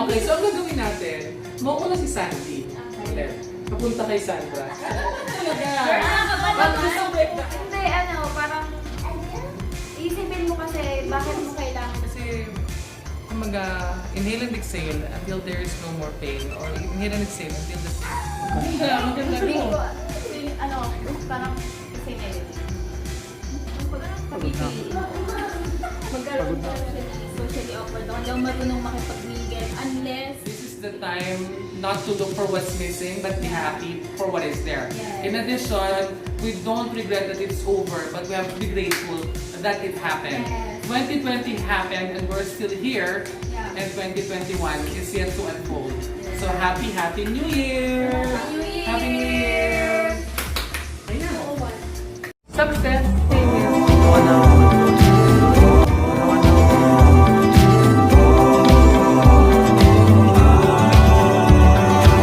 Okay, so ang gagawin natin, mauuna si Sandy. Ulit. Papunta kay Sandra. Talaga. Hindi, parang isipin mo kasi bakit mo kailangan. Kasi, kumaga, inhale and exhale until there is no more pain. Or inhale and exhale until the maganda Hindi mo. ko, parang kasi ngayon. Magkaroon ka na socially awkward ako. Hindi ako marunong makipag-mingle unless This is the time not to look for what's missing, but be happy for what is there. Yes. In addition, we don't regret that it's over, but we have to be grateful that it happened. Yes. 2020 happened and we're still here, Yeah. and 2021 is yet to unfold. So happy New Year! Happy New Year! Happy New Year! Ayan. oh, what? Success!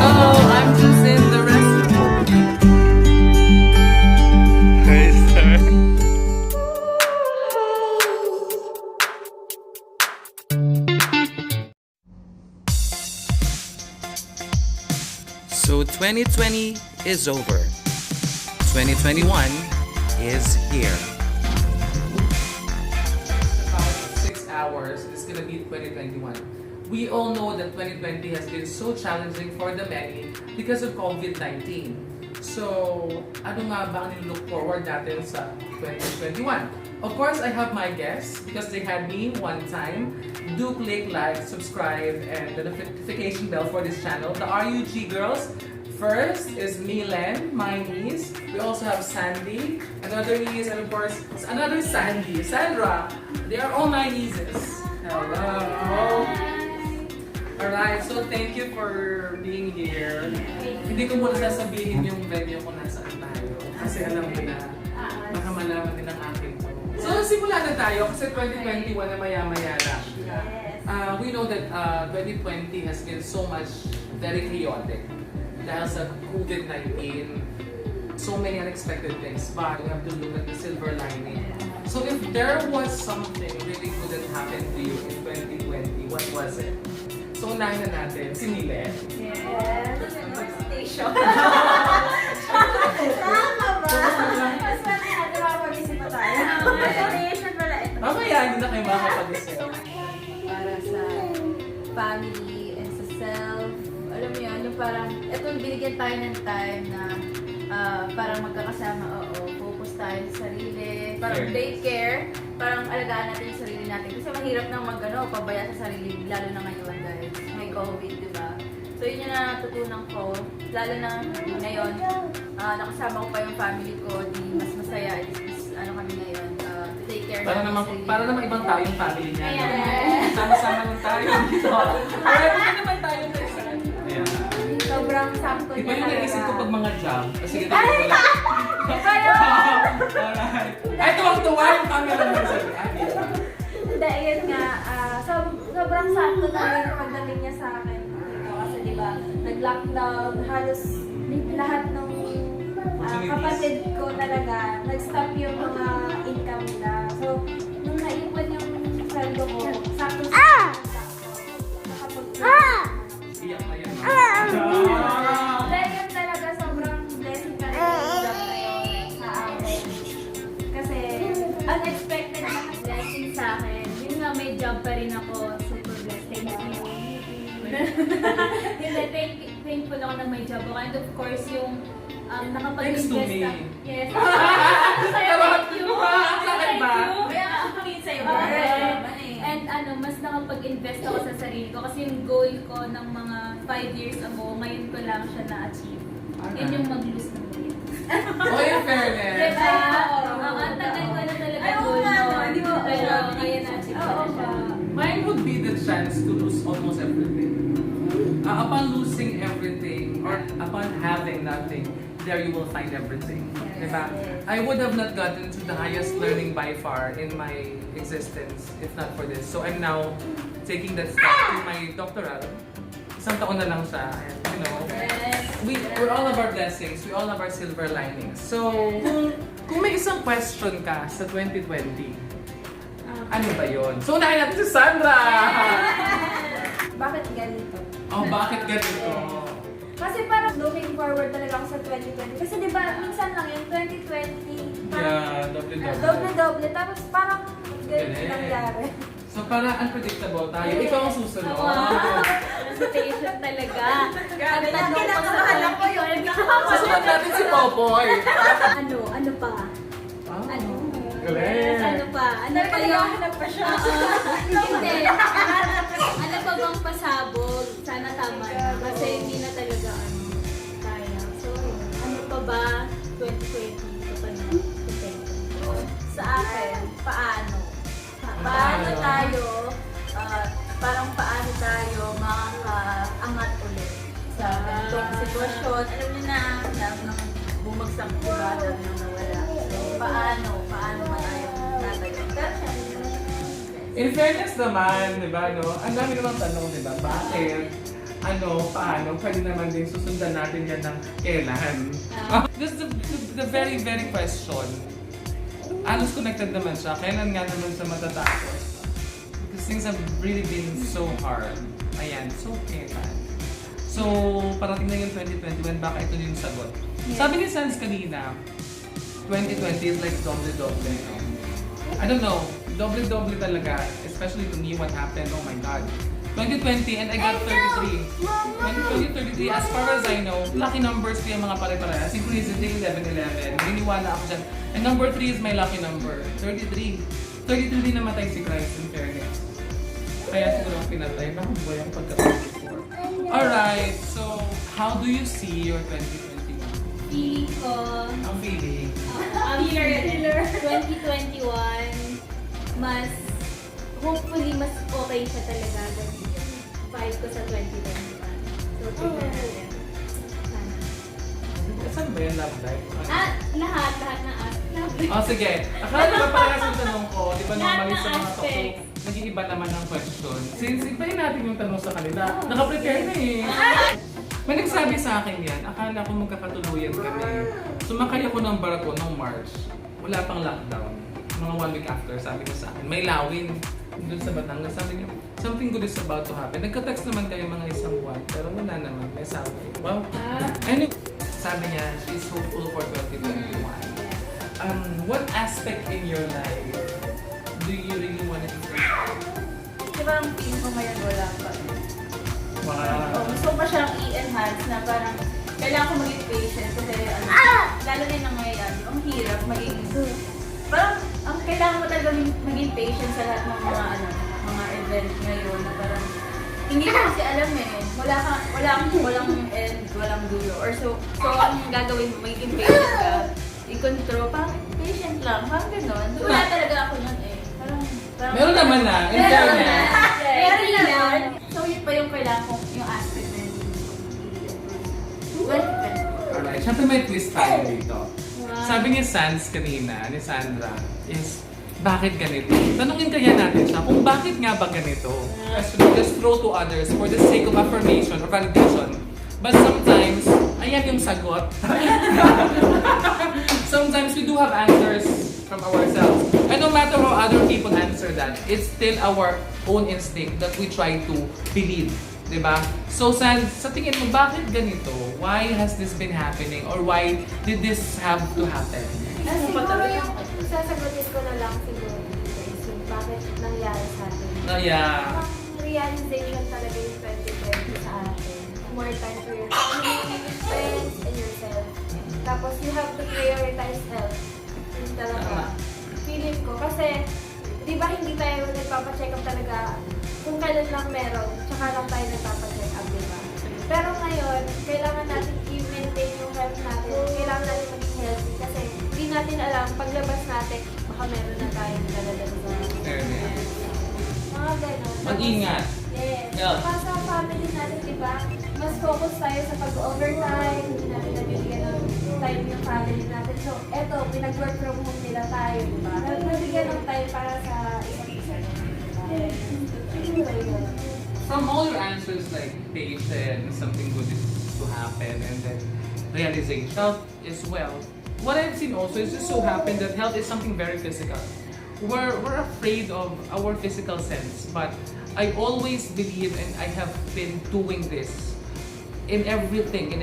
Oh, I'm just in the restroom. Hey, sir. So 2020 is over. 2021 is here. About 6 hours is gonna be 2021. We all know that 2020 has been so challenging for the many because of COVID-19. So, ano nga ba ang nilook forward natin sa 2021? Of course, I have my guests because they had me one time. Do click like, subscribe, and the notification bell for this channel. The RUG girls. First is Milen, my niece. We also have Sandy, another niece, and of course, another Sandy, Sandra. They are all my nieces. Hello. Alright, so thank you for being here. Hindi ko muna sasabihin yung venue kung nasaan tayo. Kasi alam mo na, baka malaman din ang akin to. So simula na tayo kasi 2021 na maya-maya na. We know that 2020 has been so much very chaotic. Dahil sa COVID-19, so many unexpected things. But we have to look at the silver lining. So if there was something really good that happened to you in 2020, what was it? So unahin na natin, si Milen. Yes, station. Tama ba? Mas pwede natin makapag-isip pa tayo. Station pala ito. Mamaya, hindi na kayo makakapag-isip. Para sa family and sa self. Alam mo yun, yung parang, ito binigyan tayo ng time na parang magkakasama, focus tayo sa sarili. Parang Yes. daycare, parang alagaan natin yung sarili natin. Kasi mahirap nang pabaya sa sarili, lalo na ngayon guys. May COVID, di ba? So yun yung natutunan ko, lalo na ngayon, nakasama ko pa yung family ko, di mas masaya, kami ngayon, to take care natin sa sarili. Para naman ibang tao yung family niya. no? Ayan. Sama-sama lang tayo dito. Pero hindi naman tayo na isa. Ayan. Sobrang sakto Iba niya yung naisip ko pag mga job. Kasi ito Ay! yung wala. Iba yun! Alright. Ay, tuwang-tuwa yung camera mo sa Hindi, yun nga. Sobrang sakto na yung pagdating niya sa akin. Kasi diba, nag-lockdown, halos lahat ng kapatid ko talaga, nag-stop yung mga income nila. So, nung naiwan yung sweldo ko, sakto sa Iyak na yun. Dahil yun talaga sobrang blessing ka na yung job na yun sa akin. Kasi unexpected na blessing sa akin. Yun nga, may job pa rin ako. Super blessed. Thank you. Hindi, thankful ako na may job ako. And of course, yung Thanks to nakapag-invest me. na. Yes. Sa'yo, thank you. Sa akin ba? Kaya ako rin sa'yo. And mas nakapag-invest ako sa sarili ko kasi yung goal ko ng mga 5 years ago, ngayon ko lang siya na-achieve. Yun yung mag-lose ng weight. Oh, in fairness. Diba? Ang tagal ko na talaga goal mo. Pero ngayon na-achieve ko na siya. Mine would be the chance to lose almost everything. Upon losing everything or upon having nothing, there you will find everything. Yes, Diba? yes. I would have not gotten to the highest learning by far in my existence if not for this. So I'm now taking that step to my doctoral. Isang taon na lang siya. And, you know, we're all of our blessings. We all have our silver linings. So, kung may isang question ka sa 2020, ano ba yun? So, unahin natin si Sandra! bakit ganito? Oh, bakit ganito? Kasi parang looking forward talaga ako sa 2020. Kasi di ba, minsan lang yung 2020, parang Yeah, doble-doble. doble-doble. Tapos parang ganito Galing. nangyari. So, para unpredictable tayo. Yes. Ikaw ang susunod. Wow! Presentation talaga. Grabe, Ang tanong kinakabahan ako yun. Susunod natin si Popoy. Ano pa? Oh, Ano? galing. Ano pa? Ano pa yung... Naghahanap pa siya. Hindi. Ano pa bang pasabog? Sana tama na. Kasi hindi na talaga kaya. So, ano pa ba 2020? Ito pa na. Sa akin, paano? Paano tayo, parang paano tayo makakaangat ulit sa ganitong sitwasyon. Alam niyo na nang bumagsak diba, dahil nang nawala. So, paano ba tayo tatayo? Pero syempre, In fairness naman, di ba, no? Ang dami namang tanong, di ba? Bakit? Ano, paano? Pwede naman din susundan natin yan ng kailan. This is the very, very question. Halos connected naman siya. Kailan nga naman siya matatapos? Because things have really been so hard. Ayan, so kailan? So, parating na yung 2021, baka ito yung sagot. Sabi ni Sans kanina, 2020 is like doble-doble. No? I don't know, doble-doble talaga. Especially to me, what happened, oh my God. 2020 and I got 33. 2033, as far as I know, lucky numbers ko yung mga pare-parehas. Synchronicity, 11-11. Niniwala ako dyan. And number 3 is my lucky number, 33. 33 din namatay si Christ in fairness. Kaya siguro ang pinatay. Bakit ba yung pagka-34? Alright, so how do you see your 2021? Feeling ko, Ang feeling? ang year 2021, mas, hopefully, mas okay siya talaga than yung vibe ko sa 2021. So, tignan natin. Sana. Saan ba yung love life? Lahat ng aspects. Oh, sige. Akala di ba parehas yung tanong ko? Di ba normally Lahat sa ng mga talk show, aspects. nag-iiba naman ang question. Since ibahin natin yung tanong sa kanila, naka-prepare na eh. May nagsabi sa akin yan, akala ko magkakatuluyan kami. Sumakay ako ng barko noong March. Wala pang lockdown. Mga 1 week after, sabi niya sa akin, may lawin doon sa Batangas. Sabi niya, something good is about to happen. Nagka-text naman kayo mga isang buwan, pero wala naman. May sabi. Wow. Anyway, sabi niya, she's hopeful for 2021. What aspect in your life do you really want to improve? di ba ang feeling ko ngayon wala pa? Wow. Gusto ko pa siyang i-enhance na parang kailangan ko maging patient kasi lalo na yung ngayon, ang hirap maging parang ang kailangan mo talaga maging patient sa lahat ng mga event ngayon na parang hindi ko kasi alam eh. Walang end, walang dulo. Or so ang gagawin mo, magiging patient ka, i-control, parang patient lang, parang gano'n. Wala talaga ako nun eh. Parang Meron naman na, in fairness. Meron naman. So yun pa yung kailangan ko, yung aspect na yun. Well, Alright, syempre may twist tayo dito. Sabi ni Sans kanina, ni Sandra, is bakit ganito? Tanungin kaya natin siya kung bakit nga ba ganito. Just throw to others for the sake of affirmation or validation. But sometimes, ayan yung sagot. Sometimes we do have answers from ourselves. And no matter how other people answer that, it's still our own instinct that we try to believe. Diba? So, sa tingin mo, bakit ganito? Why has this been happening? Or why did this have to happen? Siguro yung sasagutin ko na lang siguro is yung bakit nangyari sa atin. Yeah. Ang realization talaga yung 2020 sa atin. More time for your family, friends, and yourself. Tapos you have to prioritize health. Yun talaga. Feeling ko. Kasi, di ba hindi tayo nagpapacheck up talaga kung kailan lang meron, tsaka lang tayo nagpapacheck up, di ba? Pero ngayon, kailangan natin i-maintain yung health natin. Kailangan natin maging healthy kasi hindi natin alam, paglabas natin, baka meron na tayong daladala sa Fairness. mga ganon. Mag-ingat. Yes. Yeah. Saka sa family natin, di ba? Mas focus tayo sa pag-overtime, hindi natin nabibigyan ng time yung family natin. So, eto, pinag-work from home nila tayo, di ba? Nabibigyan ng time para sa isa't isa. From all your answers like patient, something good is to happen, and then realization, health is wealth. What I've seen also is just so happen that health is something very physical. We're afraid of our physical sense, but I always believe, and I have been doing this in everything,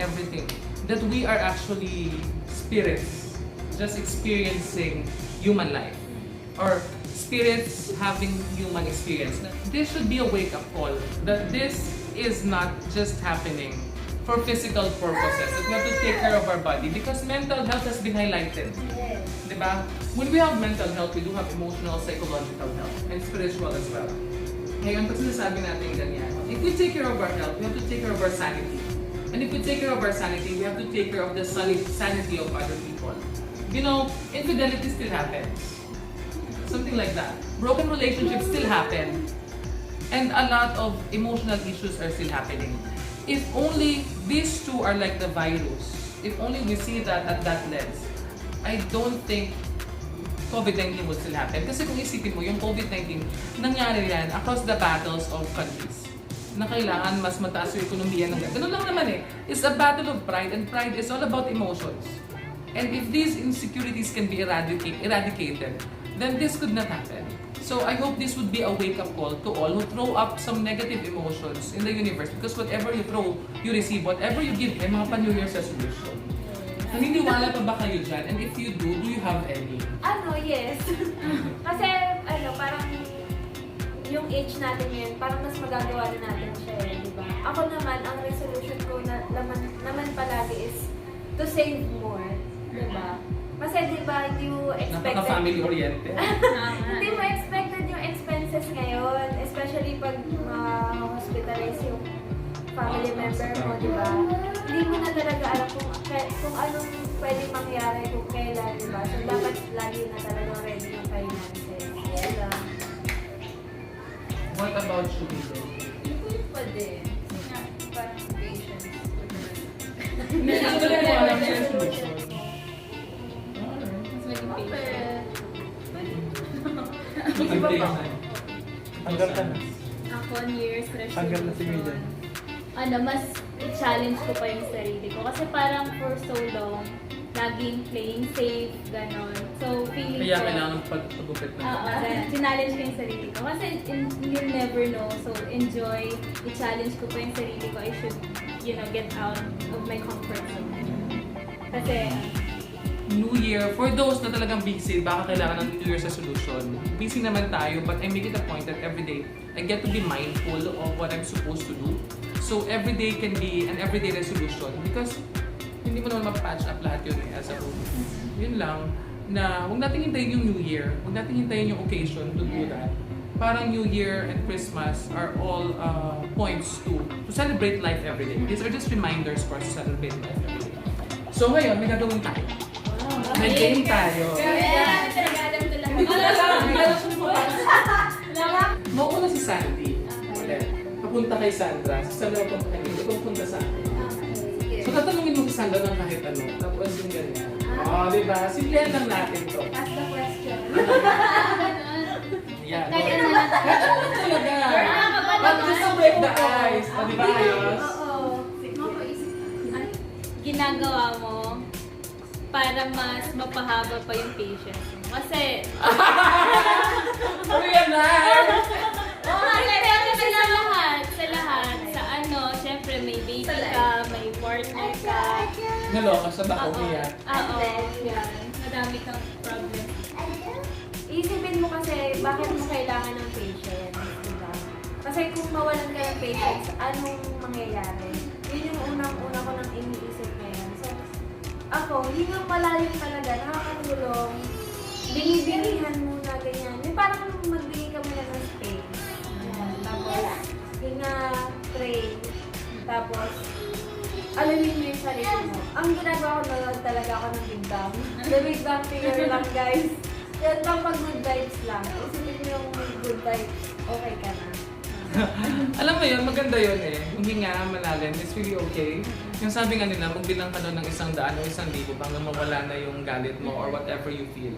that we are actually spirits just experiencing human life, or spirits having human experience. This should be a wake-up call that this is not just happening for physical purposes, that we have to take care of our body because mental health has been highlighted. Yes. Diba? When we have mental health, we do have emotional, psychological health, and spiritual as well. Ngayon, pag sinasabi natin ganyan, if we take care of our health, we have to take care of our sanity. And if we take care of our sanity, we have to take care of the sanity of other people. You know, infidelity still happens. Something like that. Broken relationships still happen. And a lot of emotional issues are still happening. If only these two are like the virus, if only we see that at that lens, I don't think COVID-19 would still happen. Kasi kung isipin mo, yung COVID-19, nangyari yan across the battles of countries na kailangan mas mataas yung ekonomiya ng ganun lang naman eh. It's a battle of pride, and pride is all about emotions. And if these insecurities can be eradicated, then this could not happen. So I hope this would be a wake-up call to all who throw up some negative emotions in the universe, because whatever you throw, you receive. Whatever you give, may mga pa-New Year's resolution. Naniniwala pa ba kayo dyan? And if you do you have any? Yes. Kasi, parang yung age natin ngayon, parang mas magagawa na natin siya eh, di ba? Ako naman, ang resolution ko naman palagi is to save more, di ba? Kasi di ba, hindi mo expected... Napaka-family-oriented. Hindi mo expected yung expenses ngayon, especially pag hospitalize yung family member mo, di ba? Hindi mo na talaga alam kung anong pwede mangyari, kung kailan, di ba? So, dapat lagi na talagang ready yung finances. Yan lang. What about you, Bido? Yung pa din. Kasi nga, parang patience. Mas maging patient. Hanggang ka na. Ako, New Year's resolution. Hanggang na si Mila. Mas challenge ko pa yung sarili ko. Kasi parang for so long, laging playing safe, ganon. So, feeling Kaya ko... kailangan pagpagupit na. Challenge ko yung sarili ko. Kasi you'll never know. So, enjoy. I-challenge ko pa yung sarili ko. I should, get out of my comfort zone. Kasi, New Year, for those na talagang busy, baka kailangan ng New Year's resolution. Busy naman tayo, but I make it a point that every day, I get to be mindful of what I'm supposed to do. So every day can be an everyday resolution because hindi mo naman mapatch up lahat yun as a whole. Yun lang, na huwag natin hintayin yung New Year, huwag natin hintayin yung occasion to do that. Parang New Year and Christmas are all points to celebrate life every day. These are just reminders for us to celebrate life every day. So ngayon, may gagawin tayo. May game tayo. Mauna si Sandy. Ulit. Papunta kay Sandra. Si Sandra papunta kay Mila. Ikaw punta sa akin. So tatanungin mo si Sandra ng kahit ano. Tapos yung ganyan. Diba? Simplihan lang natin to. Ask the question. Yan. Kahit ano Kahit ano talaga. But just to break the ice. Diba ayos? ginagawa mo para mas mapahaba pa yung patience mo. Kasi, Ano yan na? sa lahat, syempre may baby ka, may partner ka. Naloka sa bako niya. Oo, yan. Madami kang problem. Isipin mo kasi bakit mo kailangan ng patience, diba? Kasi kung mawalan ka ng patience, anong mangyayari? Yun yung unang-una ko nang iniisip ngayon. So, ako, hingang malalim talaga, nakakatulong. Binibinihan muna, ganyan. Yung parang magbigay ka muna ng space. Ayan. Tapos, hinga, pray. Tapos, alamin mo yung sarili mo. Ang ginagawa ko na talaga ako ng Big Bang. The Big Bang Theory lang, guys. Yan lang pag good vibes lang. Isipin mo yung good vibes, okay ka na. Alam mo yun, maganda yun eh. Yung hinga, malalim, it's really okay. Yung sabi nga nila, magbilang ka doon ng 100 o 1,000 hanggang mawala na yung galit mo or whatever you feel.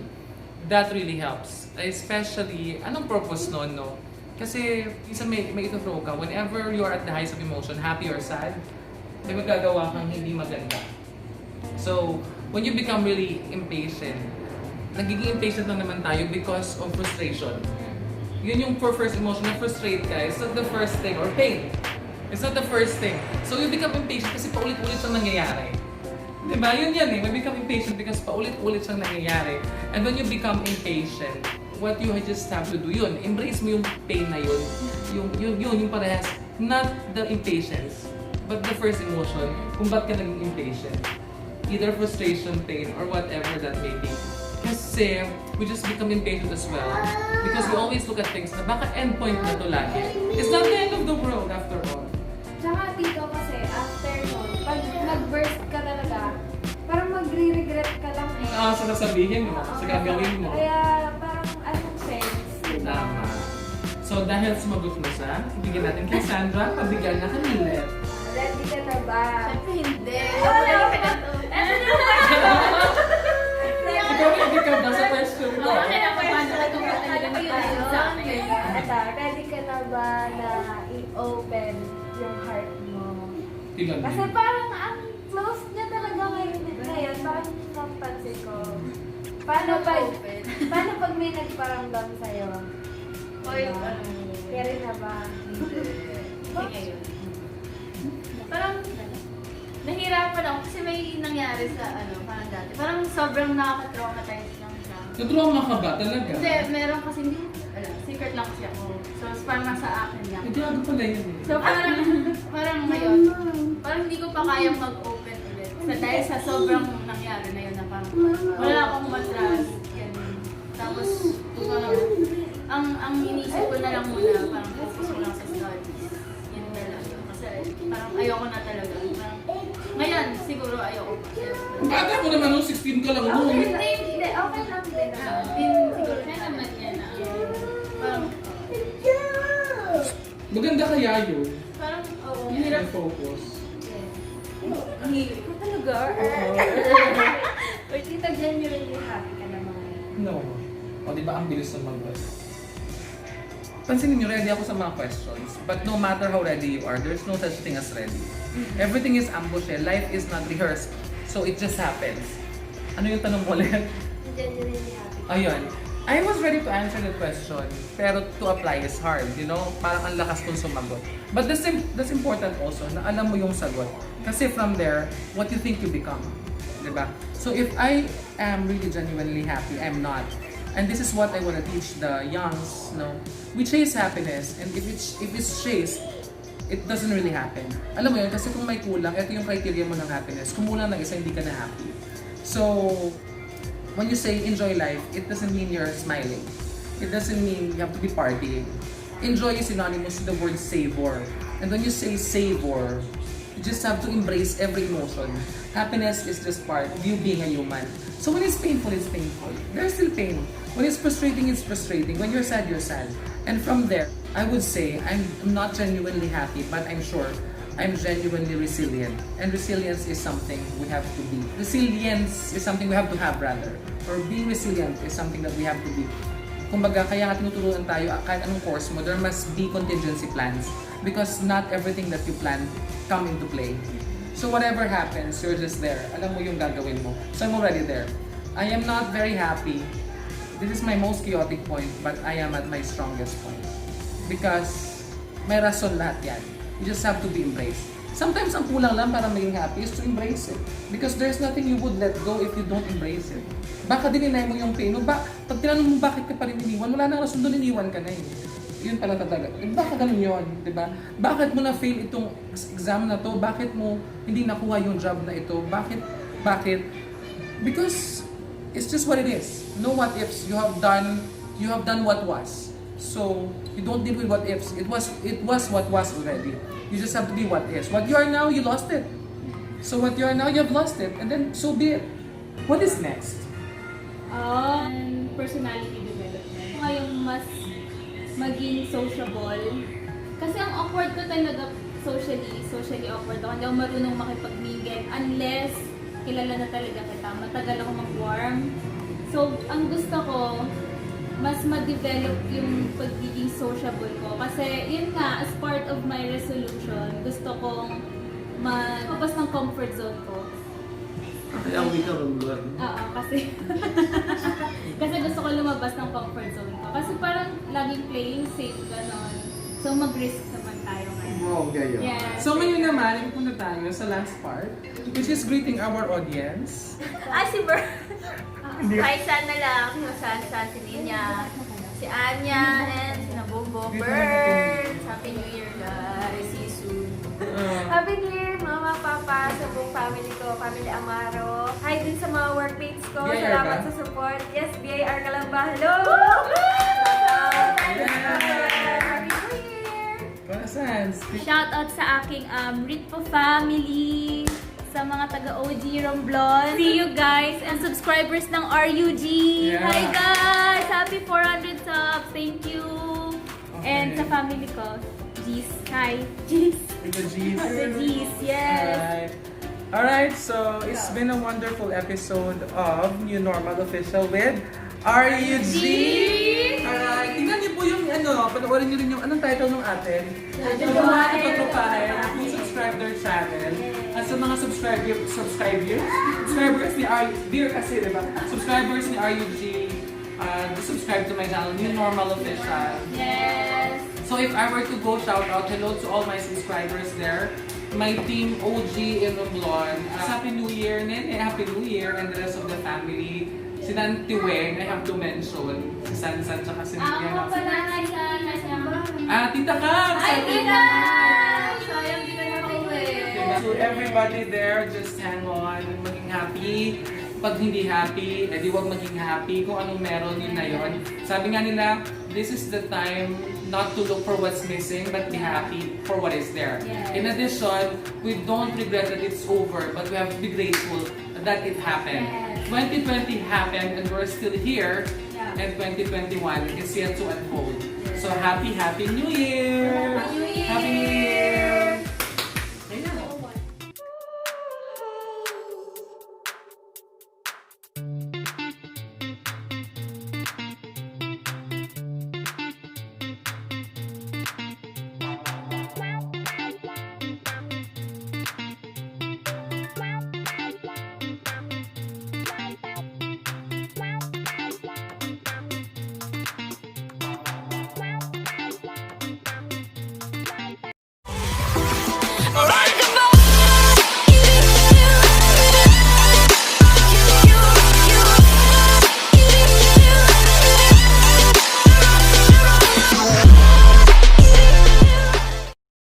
That really helps. Especially, anong purpose nun, no? Kasi, minsan may ito-throw ka. Whenever you are at the heights of emotion, happy or sad, may magagawa kang hindi maganda. So, when you become really impatient, nagiging impatient lang naman tayo because of frustration. Yun yung first emotion na frustrate ka. It's not the first thing. Or pain. It's not the first thing. So you become impatient kasi paulit-ulit siyang nangyayari. Diba? Yun yan eh. We become impatient because paulit-ulit siyang nangyayari. And when you become impatient, what you just have to do yun. Embrace mo yung pain na yun. Yung parehas. Not the impatience, but the first emotion kung ba't ka naging impatient. Either frustration, pain, or whatever that may be. Kasi we just become impatient as well. Because we always look at things na baka endpoint na to lagi. It's not the end of the world after all. Tsaka dito kasi, after nun, pag nag-burst ka talaga, parang magre-regret ka lang eh. Sa nasabihin mo, sa gagawin mo. Kaya parang anong sense, diba? Tama. So dahil sumagot na siya, ibigyan natin kay Sandra, pabigyan na kanila. Ready ka na ba? Siyempre hindi. Wala Wala ka ka na na to. Ikaw ready ka ba sa question mo? Okay na, paano ka kung talaga magpapalala sa akin? Ata, ready ka na ba na i-open yung heart mo? Tingnan Kasi mo. parang ang close niya talaga ngayon, parang napansin ko. Paano pag may nagparamdam sa'yo? Oy, ano? Kaya na ba? Sige yun. Parang, nahirapan ako kasi may nangyari sa parang dati. Parang sobrang nakaka-traumatize lang siya. Natrauma ka ba talaga? Hindi, meron kasi hindi, secret lang kasi ako. So, parang nasa akin lang. Hindi ako pala yun eh. So, parang ngayon, parang hindi ko pa kayang mag-open ulit. Dahil sa sobrang nangyari na yun na parang wala akong matras. Ganun. Tapos, parang, ang iniisip ko na lang muna, parang focus ko lang sa studies. Yun na lang. Kasi parang ayoko na talaga. Parang, ngayon, siguro ayoko pa. Ang bata mo naman nung 16 ka lang noon. Hindi, okay lang din. Siguro na naman yan na. Parang, Maganda kaya yun. parang, oo. Hirap focus. Hirap. Talaga? Or tita, genuinely happy ka naman. No. O di ba ang bilis ng mga Pansinin niyo, ready ako sa mga questions. But no matter how ready you are, there's no such thing as ready. Everything is ambush eh. Life is not rehearsed. So it just happens. Ano yung tanong mo ulit? Genuinely happy. Ayun. I was ready to answer the question, pero to apply is hard, you know? Parang ang lakas kong sumagot. But that's important also, na alam mo yung sagot. Kasi from there, what you think you become. Diba? So if I am really genuinely happy, I'm not. And this is what I want to teach the youngs, no? We chase happiness, and if it's chased, it doesn't really happen. Alam mo yun, kasi kung may kulang, ito yung criteria mo ng happiness. Kung kulang ng isa, hindi ka na happy. So, when you say enjoy life, it doesn't mean you're smiling. It doesn't mean you have to be partying. Enjoy is synonymous to the word savor. And when you say savor, you just have to embrace every emotion. Happiness is just part of you being a human. So when it's painful, it's painful. There's still pain. When it's frustrating, it's frustrating. When you're sad, you're sad. And from there, I would say I'm not genuinely happy, but I'm sure I'm genuinely resilient. And resilience is something we have to be. Resilience is something we have to have rather. Or being resilient is something that we have to be. Kumbaga, kaya nga tinuturuan tayo, kahit anong course mo, there must be contingency plans. Because not everything that you plan come into play. So whatever happens, you're just there. Alam mo yung gagawin mo. So I'm already there. I am not very happy. This is my most chaotic point, but I am at my strongest point. Because may rason lahat yan. You just have to be embraced. Sometimes ang kulang lang para maging happy is to embrace it. Because there's nothing you would let go if you don't embrace it. Baka dininay mo yung pain. Pag tinanong mo bakit ka pa rin iniwan, wala nang rason doon, iniwan ka na eh. Yun pala talaga. Baka ganun yun, di ba? Bakit mo na-fail itong exam na to? Bakit mo hindi nakuha yung job na ito? Bakit? Because it's just what it is. No what ifs. You have done what was. So you don't deal with what ifs. It was what was already. You just have to be what is. What you are now, you lost it. So what you are now, you have lost it. And then so be it. What is next? Personality development. Ngayong mas maging sociable. Kasi ang awkward ko talaga socially awkward ako. Hindi ako marunong makipag-mingle unless kilala na talaga kita. Matagal ako mag-warm. So, ang gusto ko, mas ma-develop yung pagiging sociable ko. Kasi, yun nga, as part of my resolution, gusto kong magpapas ng comfort zone ko. Kaya uwi ka ron doon. Oo, kasi kasi gusto ko lumabas ng comfort zone ko. Kasi parang laging playing safe, ganon. So, mag-risk naman tayo ngayon. Wow, gayo. Yes. So ngayon naman, ipunta tayo sa last part, which is greeting our audience. Si Bert. Kaisan na lang. Saan si Ninya, si Anya, and si Nabobo. Bert. Happy New Year, guys. See you soon. Happy New Year, Mama, Papa, sa buong family ko, Family Amaro. Hi din sa mga workmates ko. BIR Salamat ba? sa support. Yes, BIR ka lang ba? Hello! Happy New Year! Corazons. Shoutout sa aking Ritpo family, sa mga taga-OG Romblon. See you guys and subscribers ng RUG. Yeah. Hi guys! Happy 400 subs! Thank you! And sa family ko, G's. Hi! G's! The G's. The G's, yes! Alright, so it's been a wonderful episode of New Normal Official with RUG! Alright, tingnan niyo po yung panoorin niyo rin yung anong title ng atin? Yung mga ipagpapahay, yung subscribe their channel. At sa mga subscribers ni Dear kasi, diba? Subscribers ni RUG, subscribe to my channel, New Normal Official. Yes! So if I were to go shout out, hello to all my subscribers there. My team OG in Romblon. Happy New Year, Nene. Happy New Year and the rest of the family. Si Nanti Weng, I have to mention. Si Sansan, tsaka si Nidia. Tita Kap! Ay, Tita! Sayang di ka nakauwi. So everybody there, just hang on. Maging happy. Pag hindi happy, edi wag maging happy. Kung anong meron, yun na yun. Sabi nga nila, this is the time not to look for what's missing, but be happy for what is there. Yes. In addition, we don't regret that it's over, but we have to be grateful that it happened. Yes. 2020 happened and we're still here, Yeah. and 2021 is yet to unfold. So happy New Year! Happy New Year! Happy New Year!